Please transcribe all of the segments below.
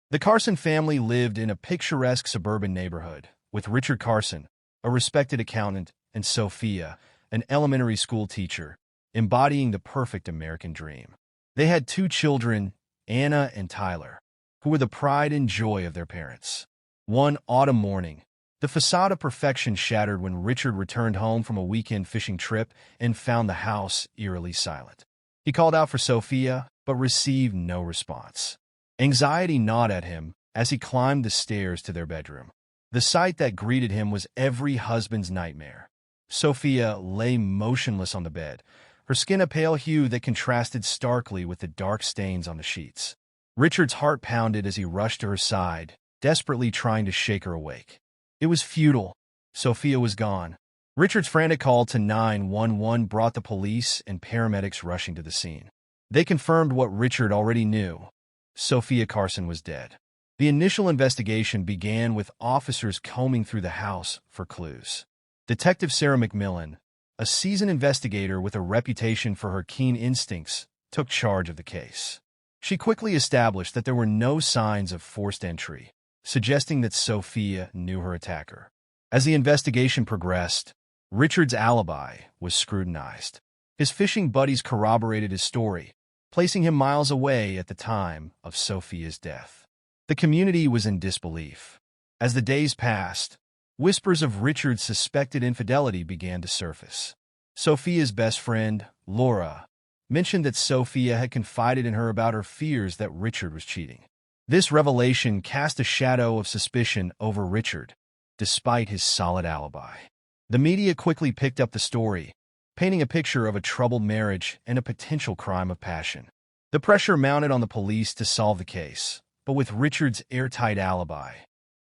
The Carson family lived in a picturesque suburban neighborhood, with Richard Carson, a respected accountant, and Sophia, an elementary school teacher, embodying the perfect American dream. They had two children, Anna and Tyler, who were the pride and joy of their parents. One autumn morning, the facade of perfection shattered when Richard returned home from a weekend fishing trip and found the house eerily silent. He called out for Sophia, but received no response. Anxiety gnawed at him as he climbed the stairs to their bedroom. The sight that greeted him was every husband's nightmare. Sophia lay motionless on the bed, her skin a pale hue that contrasted starkly with the dark stains on the sheets. Richard's heart pounded as he rushed to her side, desperately trying to shake her awake. It was futile. Sophia was gone. Richard's frantic call to 911 brought the police and paramedics rushing to the scene. They confirmed what Richard already knew. Sophia Carson was dead. The initial investigation began with officers combing through the house for clues. Detective Sarah McMillan, a seasoned investigator with a reputation for her keen instincts, took charge of the case. She quickly established that there were no signs of forced entry, suggesting that Sophia knew her attacker. As the investigation progressed, Richard's alibi was scrutinized. His fishing buddies corroborated his story, placing him miles away at the time of Sophia's death. The community was in disbelief. As the days passed, whispers of Richard's suspected infidelity began to surface. Sophia's best friend, Laura, mentioned that Sophia had confided in her about her fears that Richard was cheating. This revelation cast a shadow of suspicion over Richard, despite his solid alibi. The media quickly picked up the story, painting a picture of a troubled marriage and a potential crime of passion. The pressure mounted on the police to solve the case, but with Richard's airtight alibi,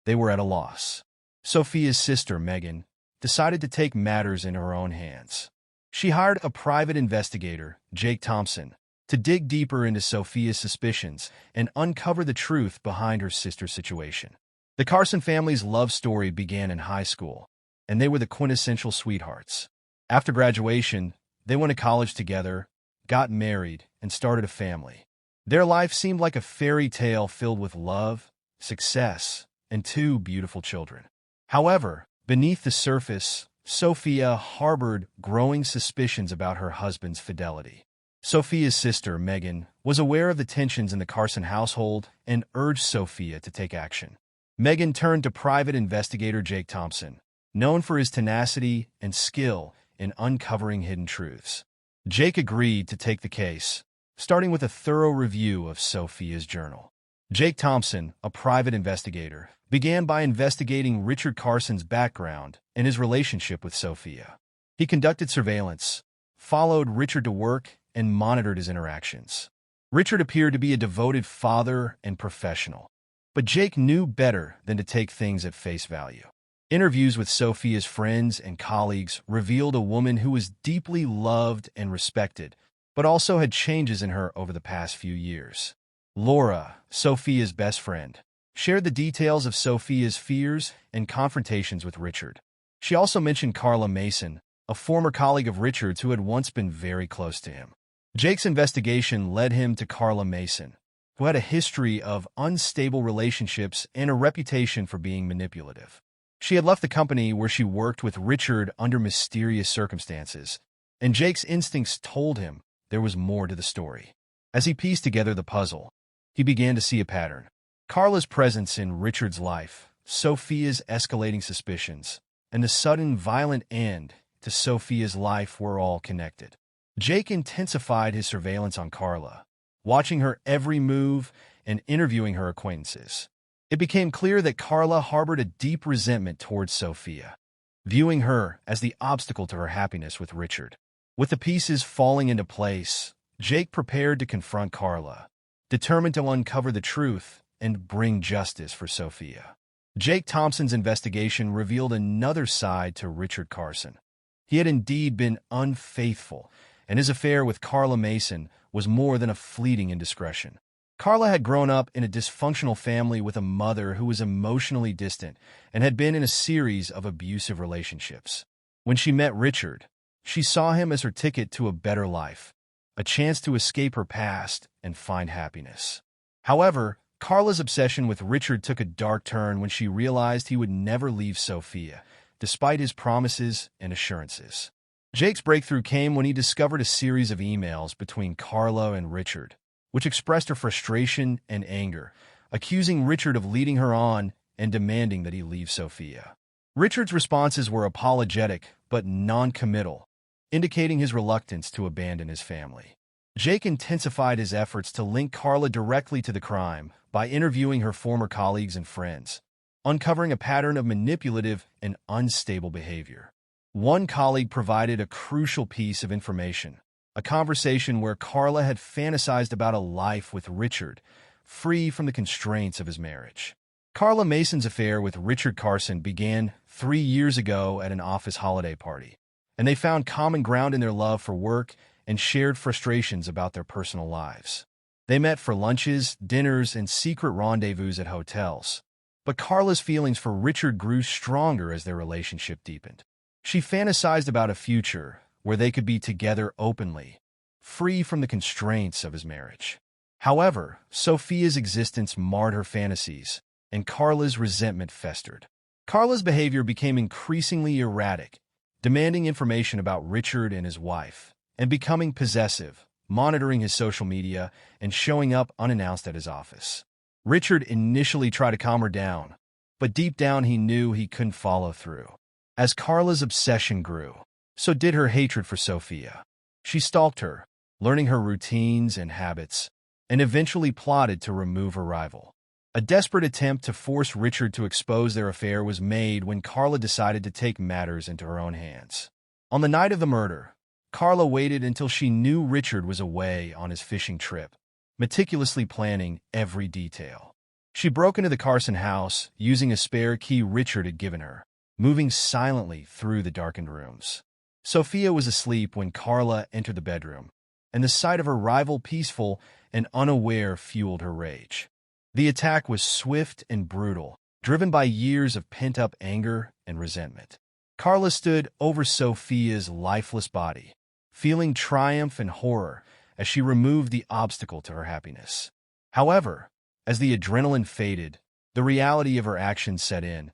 they were at a loss. Sophia's sister, Megan, decided to take matters in her own hands. She hired a private investigator, Jake Thompson, to dig deeper into Sophia's suspicions and uncover the truth behind her sister's situation. The Carson family's love story began in high school, and they were the quintessential sweethearts. After graduation, they went to college together, got married, and started a family. Their life seemed like a fairy tale filled with love, success, and two beautiful children. However, beneath the surface, Sophia harbored growing suspicions about her husband's fidelity. Sophia's sister, Megan, was aware of the tensions in the Carson household and urged Sophia to take action. Megan turned to private investigator Jake Thompson, known for his tenacity and skill in uncovering hidden truths. Jake agreed to take the case, starting with a thorough review of Sophia's journal. Jake Thompson, a private investigator, began by investigating Richard Carson's background and his relationship with Sophia. He conducted surveillance, followed Richard to work, and monitored his interactions. Richard appeared to be a devoted father and professional, but Jake knew better than to take things at face value. Interviews with Sophia's friends and colleagues revealed a woman who was deeply loved and respected, but also had changes in her over the past few years. Laura, Sophia's best friend, shared the details of Sophia's fears and confrontations with Richard. She also mentioned Carla Mason, a former colleague of Richard's who had once been very close to him. Jake's investigation led him to Carla Mason, who had a history of unstable relationships and a reputation for being manipulative. She had left the company where she worked with Richard under mysterious circumstances, and Jake's instincts told him there was more to the story. As he pieced together the puzzle, he began to see a pattern. Carla's presence in Richard's life, Sophia's escalating suspicions, and the sudden violent end to Sophia's life were all connected. Jake intensified his surveillance on Carla, watching her every move and interviewing her acquaintances. It became clear that Carla harbored a deep resentment towards Sophia, viewing her as the obstacle to her happiness with Richard. With the pieces falling into place, Jake prepared to confront Carla, determined to uncover the truth and bring justice for Sophia. Jake Thompson's investigation revealed another side to Richard Carson. He had indeed been unfaithful, and his affair with Carla Mason was more than a fleeting indiscretion. Carla had grown up in a dysfunctional family with a mother who was emotionally distant and had been in a series of abusive relationships. When she met Richard, she saw him as her ticket to a better life, a chance to escape her past and find happiness. However, Carla's obsession with Richard took a dark turn when she realized he would never leave Sophia, despite his promises and assurances. Jake's breakthrough came when he discovered a series of emails between Carla and Richard, which expressed her frustration and anger, accusing Richard of leading her on and demanding that he leave Sophia. Richard's responses were apologetic but non-committal, indicating his reluctance to abandon his family. Jake intensified his efforts to link Carla directly to the crime by interviewing her former colleagues and friends, uncovering a pattern of manipulative and unstable behavior. One colleague provided a crucial piece of information, a conversation where Carla had fantasized about a life with Richard, free from the constraints of his marriage. Carla Mason's affair with Richard Carson began 3 years ago at an office holiday party, and they found common ground in their love for work and shared frustrations about their personal lives. They met for lunches, dinners, and secret rendezvous at hotels. But Carla's feelings for Richard grew stronger as their relationship deepened. She fantasized about a future where they could be together openly, free from the constraints of his marriage. However, Sophia's existence marred her fantasies, and Carla's resentment festered. Carla's behavior became increasingly erratic, demanding information about Richard and his wife, and becoming possessive, monitoring his social media and showing up unannounced at his office. Richard initially tried to calm her down, but deep down he knew he couldn't follow through. As Carla's obsession grew, so did her hatred for Sophia. She stalked her, learning her routines and habits, and eventually plotted to remove her rival. A desperate attempt to force Richard to expose their affair was made when Carla decided to take matters into her own hands. On the night of the murder, Carla waited until she knew Richard was away on his fishing trip, meticulously planning every detail. She broke into the Carson house using a spare key Richard had given her, moving silently through the darkened rooms. Sophia was asleep when Carla entered the bedroom, and the sight of her rival peaceful and unaware fueled her rage. The attack was swift and brutal, driven by years of pent-up anger and resentment. Carla stood over Sophia's lifeless body, feeling triumph and horror as she removed the obstacle to her happiness. However, as the adrenaline faded, the reality of her actions set in,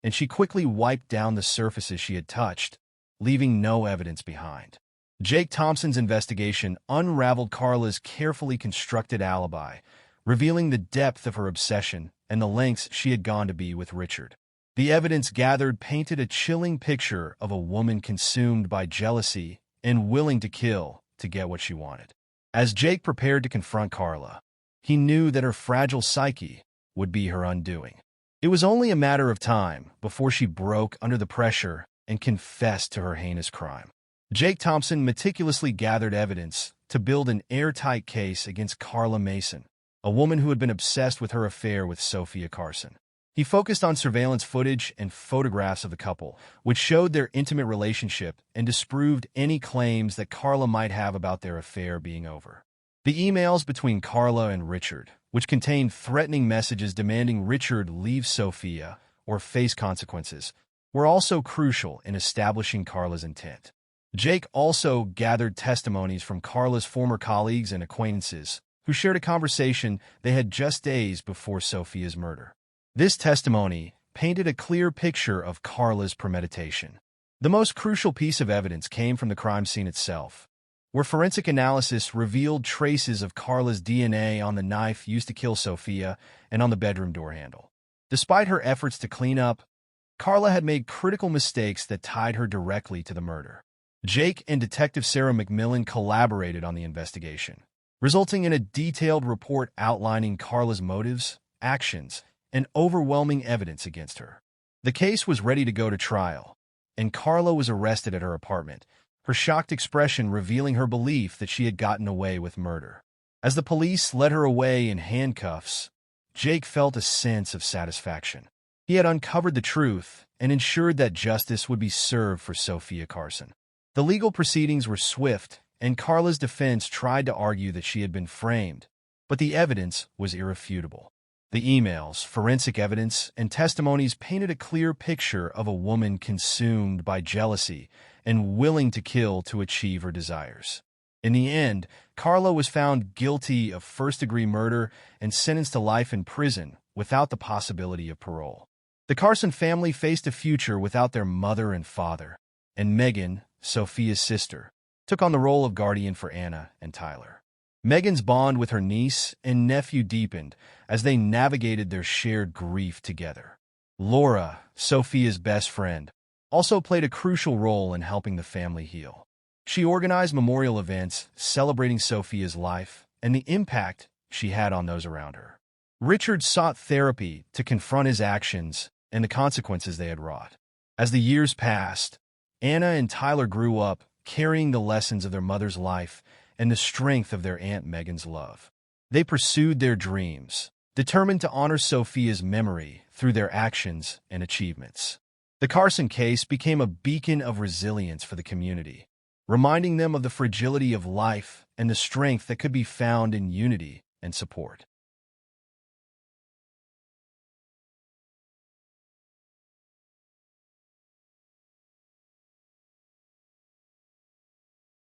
and she quickly wiped down the surfaces she had touched, leaving no evidence behind. Jake Thompson's investigation unraveled Carla's carefully constructed alibi, revealing the depth of her obsession and the lengths she had gone to be with Richard. The evidence gathered painted a chilling picture of a woman consumed by jealousy and willing to kill to get what she wanted. As Jake prepared to confront Carla, he knew that her fragile psyche would be her undoing. It was only a matter of time before she broke under the pressure and confessed to her heinous crime. Jake Thompson meticulously gathered evidence to build an airtight case against Carla Mason, a woman who had been obsessed with her affair with Sophia Carson. He focused on surveillance footage and photographs of the couple, which showed their intimate relationship and disproved any claims that Carla might have about their affair being over. The emails between Carla and Richard, which contained threatening messages demanding Richard leave Sophia or face consequences, were also crucial in establishing Carla's intent. Jake also gathered testimonies from Carla's former colleagues and acquaintances, who shared a conversation they had just days before Sophia's murder. This testimony painted a clear picture of Carla's premeditation. The most crucial piece of evidence came from the crime scene itself, where forensic analysis revealed traces of Carla's DNA on the knife used to kill Sophia and on the bedroom door handle. Despite her efforts to clean up, Carla had made critical mistakes that tied her directly to the murder. Jake and Detective Sarah McMillan collaborated on the investigation, resulting in a detailed report outlining Carla's motives, actions, and overwhelming evidence against her. The case was ready to go to trial, and Carla was arrested at her apartment, her shocked expression revealing her belief that she had gotten away with murder. As the police led her away in handcuffs, Jake felt a sense of satisfaction. He had uncovered the truth and ensured that justice would be served for Sophia Carson. The legal proceedings were swift, and Carla's defense tried to argue that she had been framed, but the evidence was irrefutable. The emails, forensic evidence, and testimonies painted a clear picture of a woman consumed by jealousy and willing to kill to achieve her desires. In the end, Carlo was found guilty of first-degree murder and sentenced to life in prison without the possibility of parole. The Carson family faced a future without their mother and father, and Megan, Sophia's sister, took on the role of guardian for Anna and Tyler. Megan's bond with her niece and nephew deepened as they navigated their shared grief together. Laura, Sophia's best friend, also played a crucial role in helping the family heal. She organized memorial events celebrating Sophia's life and the impact she had on those around her. Richard sought therapy to confront his actions and the consequences they had wrought. As the years passed, Anna and Tyler grew up carrying the lessons of their mother's life and the strength of their Aunt Megan's love. They pursued their dreams, determined to honor Sophia's memory through their actions and achievements. The Carson case became a beacon of resilience for the community, reminding them of the fragility of life and the strength that could be found in unity and support.